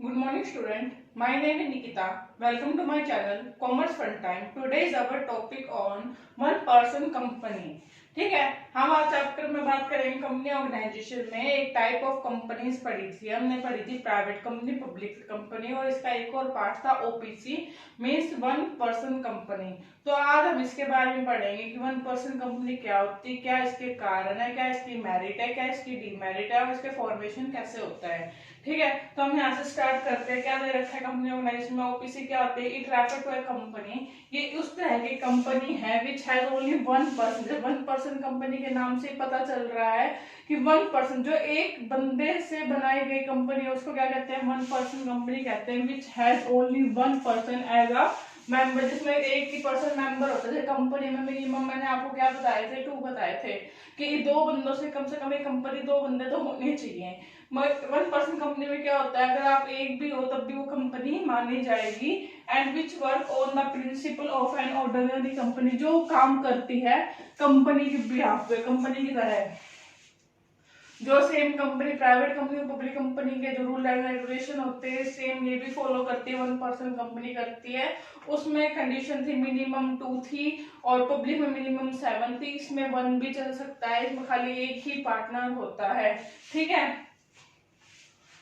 Good morning, student. My name is Nikita. Welcome to my channel Commerce Fun Time. Today is our topic on one person company. ठीक है, हम आज chapter में बात करेंगे company organisation में एक टाइप ऑफ कंपनीज पढ़ी थी। हमने पढ़ी थी प्राइवेट कंपनी, पब्लिक कंपनी और इसका एक और पार्ट था OPC means one person company. तो आज हम इसके बारे में पढ़ेंगे कि वन पर्सन कंपनी क्या होती है, क्या इसके कारण है, क्या इसकी मेरिट है, क्या इसकी डीमेरिट है और इसके फॉर्मेशन कैसे होता है। ठीक है, तो हम यहाँ से स्टार्ट करते हैं। क्या दे रखा है कंपनी ऑर्गेनाइजेशन में? ओपीसी क्या होती है? It refer to a company, ये उस तरह की कंपनी है which has only one person. जब वन पर्सन कंपनी के नाम से पता चल रहा है कि वन पर्सन, जो एक बंदे से बनाई गई कंपनी है उसको क्या कहते हैं? वन पर्सन कंपनी कहते हैं। Which has only one person as a member, जिसमें एक ही पर्सन मेंबर होता है। कंपनी में मिनिमम मैंने आपको क्या बताए थे? 2 बताए थे कि दो बंदों से कम एक कंपनी 2 बंदे तो होने चाहिए। वन पर्सन कंपनी में क्या होता है? अगर आप एक भी हो तब भी वो कंपनी मानी जाएगी। And which work on the principle of an ordinary company, जो काम करती है कंपनी के बिहाफ पे, कंपनी की तरह। जो सेम कंपनी प्राइवेट कंपनी और पब्लिक कंपनी के जो रूल एंड रेगुलेशन होते हैं सेम ये भी फॉलो करती है, वन पर्सन कंपनी करती है। उसमें कंडीशन थी मिनिमम 2 थी और पब्लिक में मिनिमम 7 थी। इसमें 1 भी चल सकता है, इसमें खाली एक ही पार्टनर होता है। ठीक है,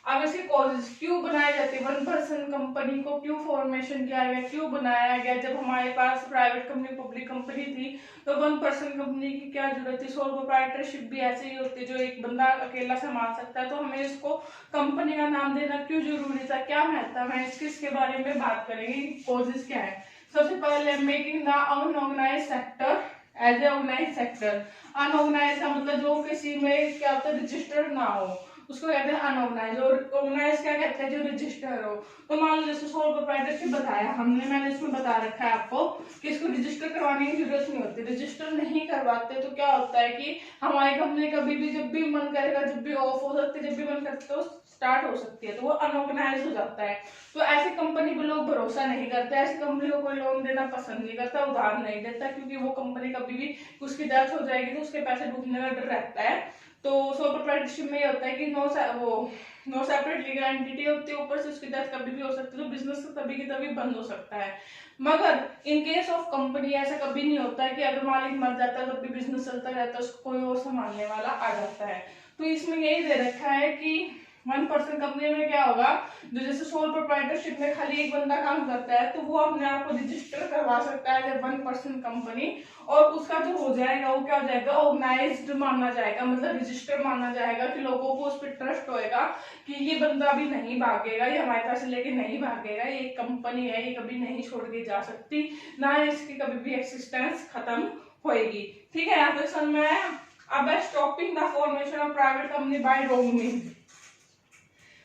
अब इसके कॉजेज क्यों बनाई जाती है? वन पर्सन कंपनी को क्यों फॉर्मेशन किया गया, क्यों बनाया गया? जब हमारे पास प्राइवेट कंपनी पब्लिक कंपनी थी तो वन पर्सन कंपनी की क्या जरूरत थी? सोल प्रोप्राइटरशिप भी ऐसे ही होती है, जो एक बंदा अकेला संभाल सकता है। तो हमें इसको कंपनी का नाम देना क्यों जरूरी था, क्या महत्व है इसके बारे में बात करेंगे। कॉजेज क्या है? सबसे पहले making the unorganised sector as a organised sector. Unorganised का मतलब जो किसी में क्या होता है, रजिस्टर्ड ना हो, उसको कहते हैं अनऑर्गेनाइज। और ऑर्गेनाइज क्या कहते हैं? जो रजिस्टर हो। तो मान लो जैसे सोल प्रोप्राइटरशिप बताया मैंने इसमें बता रखा है आपको कि इसको रजिस्टर करवाने की जरूरत नहीं होती। रजिस्टर नहीं करवाते तो क्या होता है कि हमारी कंपनी कभी भी जब भी मन करेगा, जब भी ऑफ हो सकती है, जब भी मन करता है स्टार्ट हो सकती है, तो वो अनऑर्गेनाइज हो जाता है। तो ऐसी कंपनी पर लोग भरोसा नहीं करते, ऐसी कंपनी को कोई लोन देना पसंद नहीं करता, उधार नहीं देता, क्योंकि वो कंपनी कभी भी उसकी डेथ हो जाएगी तो उसके पैसे डूबने का डर रहता है। तो सोल प्रोप्राइटरशिप में ये होता है कि नो सेपरेट लीगल एंटिटी होती है, ऊपर से उसकी डेथ कभी भी हो सकती है, तो बिजनेस तभी की तभी बंद हो सकता है। मगर इन केस ऑफ कंपनी ऐसा कभी नहीं होता है कि अगर मालिक मर जाता है तब भी बिजनेस चलता रहता है, उसको कोई और संभालने वाला आ जाता है। तो इसमें यही दे रखा है कि वन पर्सन कंपनी में क्या होगा, जो जैसे सोल प्रोप्राइटरशिप में खाली एक बंदा काम करता है तो वो अपने आप को रजिस्टर करवा सकता है वन पर्सन कंपनी, और उसका जो हो जाएगा वो क्या हो जाएगा? ऑर्गेनाइज्ड माना जाएगा, मतलब रजिस्टर माना जाएगा कि लोगों को उस पर ट्रस्ट होएगा कि ये बंदा भी नहीं भागेगा, ये हमारे पास लेके नहीं भागेगा, ये एक कंपनी है, ये कभी नहीं छोड़ के जा सकती, ना इसकी कभी भी एक्सिस्टेंस खत्म होएगी। ठीक है, यहाँ पे समझ में आया? अब stopping the formation of private company by wrong means,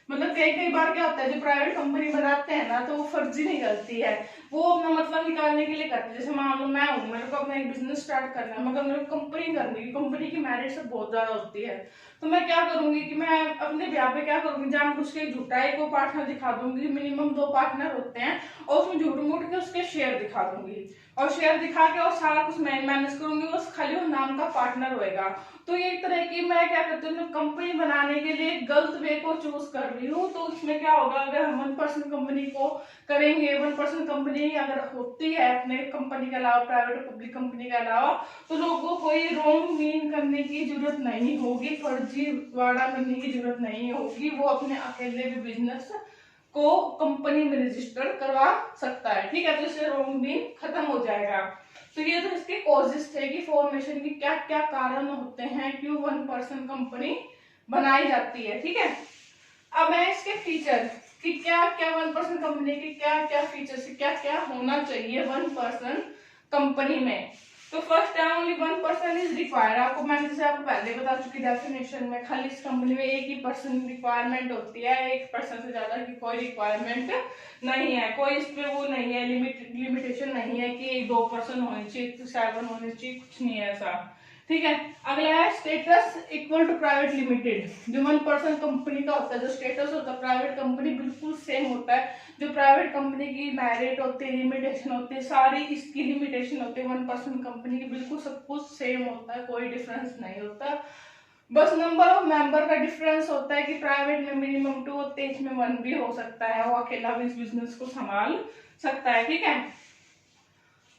मतलब कई बार क्या होता है, जो प्राइवेट कंपनी बनाते हैं ना तो वो फर्जी निकलती है, वो अपना मतलब निकालने के लिए करते हैं। जैसे मान लो मैं हूँ, मेरे को अपना एक बिजनेस स्टार्ट करना है, मगर मेरे को कंपनी करनी है, कंपनी की मेरिट सब बहुत ज्यादा होती है, तो मैं क्या करूंगी कि मैं अपने ब्याह पे क्या करूंगी, जानबूझ के झूठा एक को पार्टनर दिखा दूंगी, मिनिमम 2 पार्टनर होते हैं, और उसमें झूठ मूठ के उसके शेयर दिखा दूंगी, और शेयर दिखा के और सारा कुछ मैं मैनेज करूंगी, बस खाली वो नाम का पार्टनर होएगा। तो ये एक तरह की मैं क्या करती हूँ, कंपनी बनाने के लिए गलत वे को चूज कर रही हूँ। तो इसमें क्या होगा, अगर हम वन पर्सन कंपनी को करेंगे, वन पर्सन कंपनी अगर होती है अपने कंपनी के अलावा, प्राइवेट और पब्लिक कंपनी के अलावा, तो लोगों को कोई रॉन्ग मीन करने की जरूरत नहीं होगी, फर्जीवाड़ा करने की जरूरत नहीं होगी, वो अपने अकेले भी बिजनेस को कंपनी में रजिस्टर करवा सकता है। ठीक है, तो इससे रॉन्ग मीन खत्म हो जाएगा। तो ये तो इसके कॉजेस थे कि फॉर्मेशन की क्या क्या कारण होते हैं, क्यों वन पर्सन कंपनी बनाई जाती है। ठीक है, अब है इसके फीचर कि क्या क्या वन पर्सन कंपनी के क्या क्या फीचर्स, क्या क्या होना चाहिए वन पर्सन कंपनी में। तो फर्स्ट है only one person is required. आपको मैंने जैसे आपको पहले बता चुकी डेफिनेशन में, खाली इस कंपनी में एक ही पर्सन रिक्वायरमेंट होती है, एक पर्सन से ज्यादा की कोई रिक्वायरमेंट नहीं है, कोई इस पे वो नहीं है, लिमिटेशन नहीं है कि 2 पर्सन होने चाहिए, 7 होने चाहिए, कुछ नहीं है ऐसा। ठीक है, अगला है status equal to private limited. जो वन पर्सन कंपनी का होता है, जो स्टेटस होता है प्राइवेट कंपनी बिल्कुल सेम होता है। जो प्राइवेट कंपनी की मेरिट होती है, लिमिटेशन होती है, सारी इसकी लिमिटेशन होती है, वन पर्सन कंपनी की बिल्कुल सब कुछ सेम होता है, कोई डिफरेंस नहीं होता। बस नंबर ऑफ मेंबर का डिफरेंस होता है कि प्राइवेट में मिनिमम 2 होते हैं, इसमें 1 भी हो सकता है, वो अकेला भी इस बिजनेस को संभाल सकता है। ठीक है,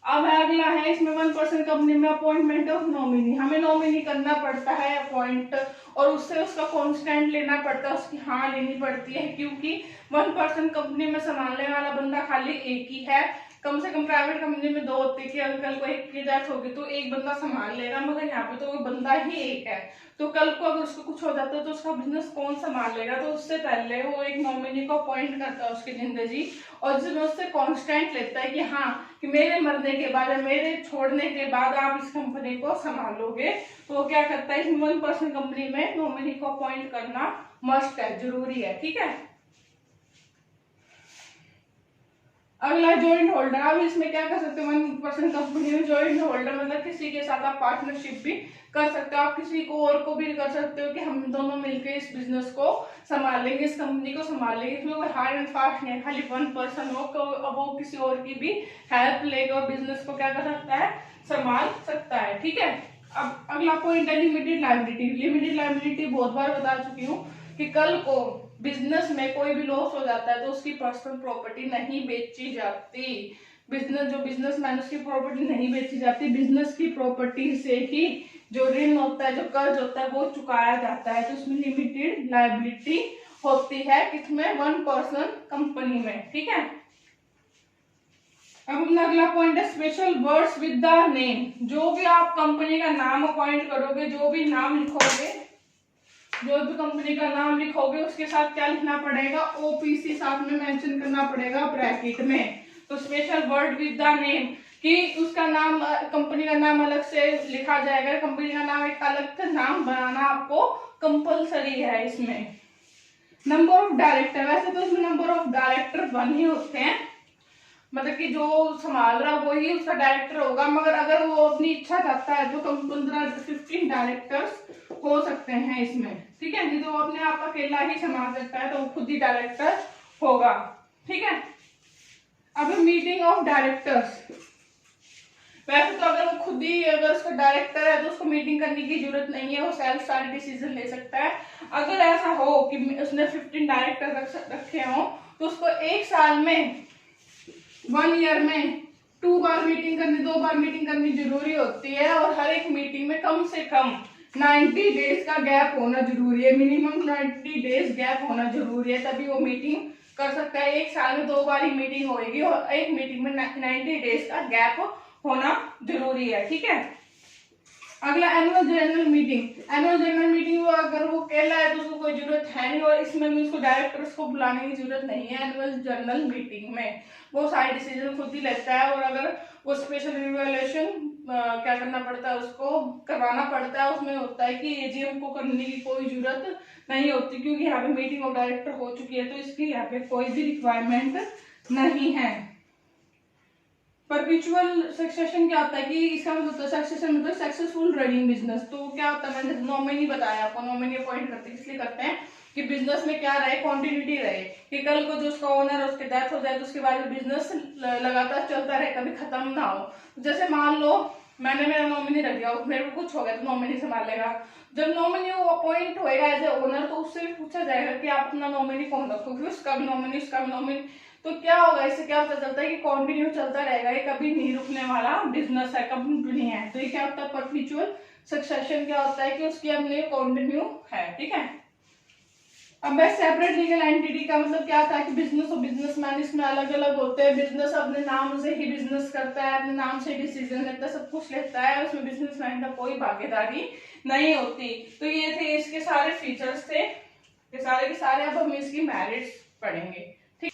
अब अगला है इसमें 1% कंपनी में अपॉइंटमेंट ऑफ नॉमिनी। हमें नॉमिनी करना पड़ता है अपॉइंट, और उससे उसका कॉन्स्टेंट लेना पड़ता है, उसकी हाँ लेनी पड़ती है, क्योंकि 1% कंपनी में संभालने वाला बंदा खाली एक ही है। कम से कम प्राइवेट कंपनी में 2 होते हैं कि अगर कल को एक की डेथ होगी तो एक बंदा संभाल लेगा, मगर यहाँ पे तो वो बंदा ही एक है, तो कल को अगर उसको कुछ हो जाता है तो उसका बिजनेस कौन संभाल लेगा। तो उससे पहले वो एक नॉमिनी को अपॉइंट करता है उसकी जिंदगी, और जिसमें उससे कॉन्स्टेंट लेता है कि हाँ कि मेरे मरने के बाद या मेरे छोड़ने के बाद आप इस कंपनी को संभालोगे। तो वो क्या करता है, इस 1% कंपनी में नॉमिनी को अपॉइंट करना मस्ट है, जरूरी है। ठीक है, अगला जॉइंट होल्डर। अब इसमें क्या कर सकते हैं, 1% कंपनी में जॉइंट होल्डर मतलब किसी के साथ आप पार्टनरशिप भी कर सकते हो, आप किसी को और को भी कर सकते हो कि हम दोनों मिलकर इस बिजनेस को संभालेंगे, इस कंपनी को संभालेंगे। इसमें कोई हार्ड एंड फास्ट नहीं है, खाली 1% हो तो अब वो किसी और की भी हेल्प लेकर और बिजनेस को क्या कर सकता है, संभाल सकता है। ठीक है, अब अगला पॉइंट है लिमिटेड लायबिलिटी। लिमिटेड लायबिलिटी बहुत बार बता चुकी हूँ कि कल को बिजनेस में कोई भी लॉस हो जाता है तो उसकी पर्सनल प्रॉपर्टी नहीं बेची जाती। बिजनेस जो बिजनेसमैन उसकी प्रॉपर्टी नहीं बेची जाती, बिजनेस की प्रॉपर्टी से ही जो ऋण होता है, जो कर्ज होता है, वो चुकाया जाता है। तो उसमें लिमिटेड लायबिलिटी होती है, किसमें, 1% कंपनी में। ठीक है, अब अपना अगला पॉइंट है special words with the name. जो भी आप कंपनी का नाम अपॉइंट करोगे, जो भी नाम लिखोगे, जो भी कंपनी का नाम लिखोगे उसके साथ क्या लिखना पड़ेगा, ओपीसी साथ में मेंशन करना पड़ेगा ब्रैकेट में। तो special word with the name कि उसका नाम, कंपनी का नाम अलग से लिखा जाएगा, कंपनी का नाम एक अलग से नाम बनाना आपको कंपलसरी है इसमें। नंबर ऑफ डायरेक्टर, वैसे तो इसमें नंबर ऑफ डायरेक्टर 1 ही होते हैं, मतलब कि जो संभाल रहा वही उसका डायरेक्टर होगा, मगर अगर वो अपनी इच्छा चाहता है तो 15 डायरेक्टर्स हो सकते हैं इसमें। ठीक है, नहीं तो वो अपने आप अकेला ही संभाल सकता है, तो वो खुद ही डायरेक्टर होगा। ठीक है, अब मीटिंग ऑफ डायरेक्टर्स। वैसे तो अगर वो खुद ही अगर उसका डायरेक्टर है तो उसको मीटिंग करने की जरूरत नहीं है, वो सेल्फ सारे डिसीजन ले सकता है। अगर ऐसा हो कि उसने 15 डायरेक्टर रखे हो तो उसको एक साल में, 1 ईयर में 2 बार मीटिंग करनी, 2 बार मीटिंग करनी जरूरी होती है, और हर एक मीटिंग में कम से कम 90 डेज का गैप होना जरूरी है, मिनिमम 90 डेज गैप होना जरूरी है, तभी वो मीटिंग कर सकता है। एक साल में 2 बार ही मीटिंग होगी और एक मीटिंग में 90 डेज का गैप होना जरूरी है। ठीक है, अगला annual general meeting. Annual general meeting वो अगर वो कहला है तो उसको कोई जरूरत है नहीं, और इसमें भी उसको डायरेक्टर्स को बुलाने की जरूरत नहीं है। एनुअल जनरल मीटिंग में वो सारे डिसीजन खुद ही लेता है, और अगर वो स्पेशल इवैल्यूएशन क्या करना पड़ता है, उसको करवाना पड़ता है, उसमें होता है कि एजीएम को करने की कोई जरूरत नहीं होती, क्योंकि यहाँ पे मीटिंग ऑफ डायरेक्टर हो चुकी है, तो इसकी यहाँ पे कोई भी रिक्वायरमेंट नहीं है। परपिचुअल सक्सेशन क्या होता है कि इसका मतलब सक्सेशन मतलब सक्सेसफुल रनिंग बिजनेस। तो क्या होता है, मैंने नॉमिनी बताया आपको, नॉमिनी अपॉइंट करते हैं इसलिए करते हैं कि बिजनेस में क्या रहे, कंटिन्यूटी रहे, कि कल को जो उसका ओनर है उसकी डेथ हो जाए तो उसके बाद बिजनेस लगातार चलता रहे, कभी खत्म ना हो। जैसे मान लो मैंने मेरा नॉमिनी रख दिया, मेरे को कुछ हो गया तो नॉमिनी संभालेगा। जब नॉमिनी वो अपॉइंट होएगा एज ए ओनर तो उससे भी पूछा जाएगा कि आप अपना नॉमिनी कौन रखोगे, उसका भी नॉमिनी, उसका भी नॉमिनी। तो क्या होगा, इससे क्या पता चलता है कि कंटिन्यू चलता रहेगा, ये कभी नहीं रुकने वाला बिजनेस है, कंपनी है। तो ये क्या होता है, परपेचुअल सक्सेशन क्या होता है कि उसकी अपने कंटिन्यू है। ठीक है, अब सेपरेट लीगल एंटिटी का मतलब क्या था कि बिजनेस और बिजनेसमैन इसमें अलग अलग होते हैं। बिजनेस अपने नाम से ही बिजनेस करता है, अपने नाम से डिसीजन लेता है, सब कुछ लेता है, उसमें बिजनेसमैन का कोई भागीदारी नहीं होती। तो ये थे इसके सारे फीचर्स थे, ये सारे के सारे। अब हम इसकी मेरिट्स पढ़ेंगे। ठीक,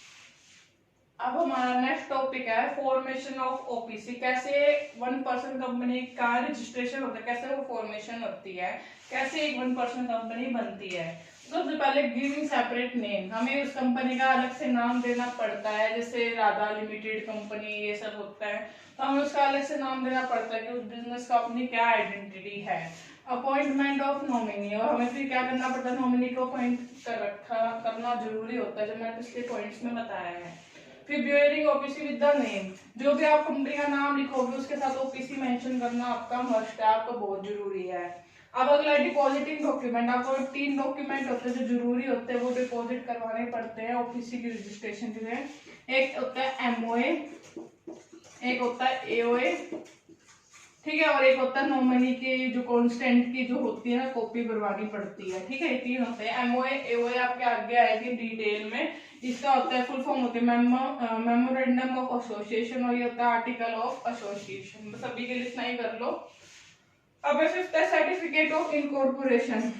अब हमारा नेक्स्ट टॉपिक है फॉर्मेशन ऑफ ओपीसी। कैसे 1% कंपनी का रजिस्ट्रेशन होता है, कैसे वो फॉर्मेशन होती है, कैसे एक 1% कंपनी बनती है। सबसे पहले गिविंग सेपरेट नेम, हमें उस कंपनी का अलग से नाम देना पड़ता है। जैसे राधा लिमिटेड कंपनी ये सब होता है, तो हमें उसका अलग से नाम देना पड़ता है कि उस बिजनेस का अपनी क्या आइडेंटिटी है। अपॉइंटमेंट ऑफ नॉमिनी, और हमें फिर क्या करना पड़ता है, नॉमिनी को अपॉइंट करना जरूरी होता है, जो मैंने पिछले पॉइंट्स में बताया है। फिर bearing OPC with the name, जो भी आप कंपनी का नाम लिखोगे उसके साथ ओपीसी मेंशन करना आपका मस्ट है, आपका बहुत जरूरी है। अब अगला डिपॉजिटिंग डॉक्यूमेंट, आपको 3 डॉक्यूमेंट होते हैं जो जरूरी होते हैं, वो डिपॉजिट करवाने पड़ते हैं ओपीसी की रजिस्ट्रेशन के लिए। एक होता है एमओए, एक होता है एओए, ठीक है, और एक होता है नॉमिनी की जो कॉन्स्टेंट की जो होती है ना कॉपी करवानी पड़ती है, ठीक है। ये 3 होते हैं। एमओए एओए आपके आगे आएगी डिटेल में। इसका होता है फुल फॉर्म होती है मेमोरेंडम ऑफ एसोसिएशन, और ये होता है आर्टिकल ऑफ एसोसिएशन। बस अभी के लिए इतना ही कर लो। अब फिफ्थ है सर्टिफिकेट ऑफ इनकॉर्पोरेशन।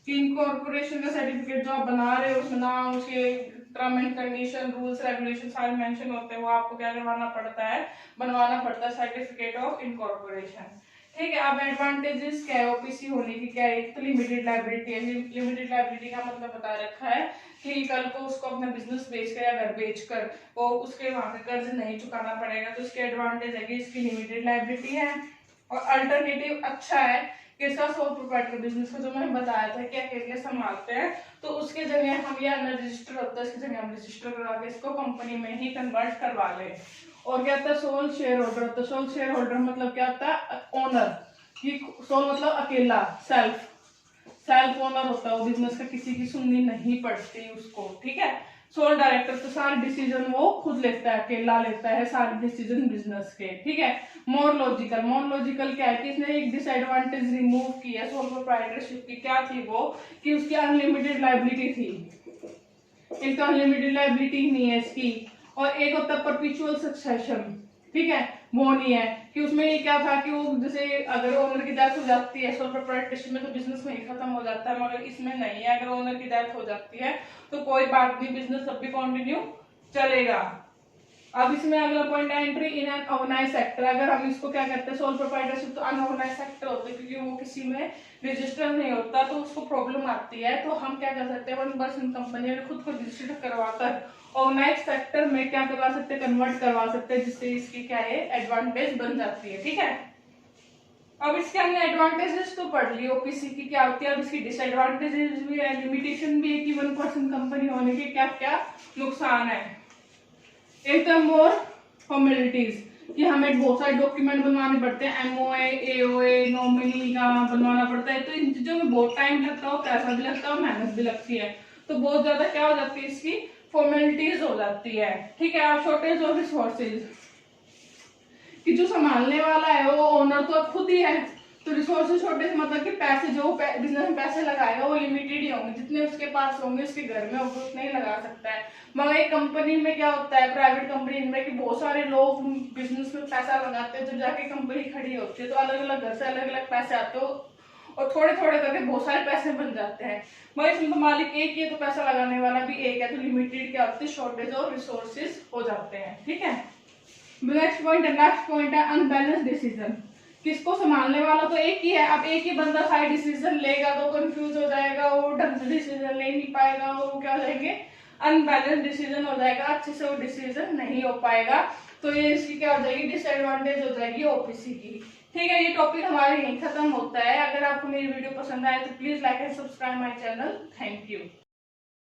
इनकॉर्पोरेशन का सर्टिफिकेट जो आप बना रहे हो उसमें नाम, उसके term and condition, rules regulation सारे मेंशन होते हैं, वो आपको क्या करवाना पड़ता है, बनवाना पड़ता है सर्टिफिकेट ऑफ इनकॉर्पोरेशन, ठीक है। अब एडवांटेजेस क्या है ओपीसी होने की, क्या है, एक तो लिमिटेड लायबिलिटी है। लिमिटेड लायबिलिटी का मतलब बता रखा है कि कल को उसको अपना बिजनेस बेचकर या घर बेचकर वो उसके वहां से कर्ज नहीं चुकाना पड़ेगा, तो इसके एडवांटेज है कि इसकी लिमिटेड लायबिलिटी है। और अल्टरनेटिव अच्छा है कि इसका सोल प्रोप्राइटर बिजनेस को जो मैंने बताया था कि अकेले संभालते हैं, तो उसके जगह हम या रजिस्टर होता है, इसकी जगह हम रजिस्टर करा के इसको कंपनी में ही कन्वर्ट करवा ले। और क्या होता है सोल शेयर होल्डर होता है। सोल शेयर होल्डर मतलब क्या होता है, ओनर। कि सोल मतलब अकेला, सेल्फ ओनर होता है वो बिजनेस का, किसी की सुननी नहीं पड़ती उसको, ठीक है। सोल डायरेक्टर तो सारे डिसीजन वो खुद लेता है, अकेला लेता है सारे डिसीजन बिजनेस के, ठीक है। मोर लॉजिकल क्या है कि इसने एक डिसएडवांटेज रिमूव किया सोल प्रोप्राइटरशिप की। क्या थी वो, कि उसकी अनलिमिटेड लायबिलिटी थी। एक तो अनलिमिटेड लायबिलिटी नहीं है इसकी, और एक होता है परपेचुअल सक्सेशन, ठीक है, वो नहीं है। कि उसमें ये क्या था कि वो जैसे अगर ओनर की डेथ हो जाती है सोल प्रोप्राइटरशिप में तो बिजनेस में ही खत्म हो जाता है, मगर इसमें नहीं है। अगर ओनर की डेथ हो जाती है तो कोई बात नहीं, बिजनेस तब भी कंटिन्यू चलेगा। अब इसमें अगला पॉइंट है entry in an organise sector. अगर हम इसको क्या कहते हैं सोल प्रोप्राइटरशिप तो अनऑर्गेनाइज सेक्टर होते हैं, क्योंकि वो किसी में रजिस्टर नहीं होता तो उसको प्रॉब्लम आती है। तो हम क्या कर सकते हैं, 1% कंपनी अगर खुद को रजिस्टर करवाकर ऑर्गेनाइज सेक्टर में क्या करवा सकते हैं, कन्वर्ट करवा सकते हैं, जिससे इसकी क्या है एडवांटेज बन जाती है, ठीक है। अब इसके हमने एडवांटेजेस तो पढ़ ली ओपीसी की क्या होती है। अब इसकी डिसएडवांटेजेस भी है, लिमिटेशन भी है कि 1% कंपनी होने के क्या क्या नुकसान है। एक तो मोर फॉर्मेलिटीज, कि हमें बहुत सारे डॉक्यूमेंट बनवाने पड़ते हैं, एमओए एओए नॉमिनी का बनवाना पड़ता है, तो इन चीजों में बहुत टाइम लगता है, पैसा भी लगता है और मेहनत भी लगती है। तो बहुत ज्यादा क्या हो जाती है, इसकी फॉर्मेलिटीज हो जाती है, ठीक है। और शॉर्टेज ऑफ रिसोर्सेज, कि जो संभालने वाला है वो ओनर तो अब खुद ही है, तो रिसोर्सेज शॉर्टेज मतलब कि पैसे जो बिजनेस में पैसे लगाएगा वो लिमिटेड ही होंगे, जितने उसके पास होंगे उसके घर में होंगे उतने ही लगा सकता है। मगर एक कंपनी में क्या होता है, प्राइवेट कंपनी में, कि बहुत सारे लोग बिजनेस में पैसा लगाते हैं, जब जाके कंपनी खड़ी होती है तो अलग अलग घर से अलग अलग पैसे आते हो और थोड़े थोड़े करके बहुत सारे पैसे बन जाते हैं। मगर इसमें तो मालिक एक ही है, तो पैसा लगाने वाला भी एक है, तो लिमिटेड क्या होती है, शॉर्टेज और रिसोर्सेज हो जाते हैं, ठीक है। नेक्स्ट पॉइंट है अनबैलेंस डिसीजन। किसको संभालने वाला तो एक ही है, अब एक ही बंदा सारे डिसीजन लेगा तो कंफ्यूज हो जाएगा, वो ढंग से डिसीजन ले नहीं पाएगा, वो क्या हो जाएंगे अनबैलेंस डिसीजन हो जाएगा, अच्छे से वो डिसीजन नहीं हो पाएगा। तो ये इसकी क्या हो जाएगी, डिसएडवांटेज हो जाएगी ओपीसी की, ठीक है। ये टॉपिक हमारे यहीं खत्म होता है। अगर आपको मेरी वीडियो पसंद आए तो please like and subscribe my channel. Thank you.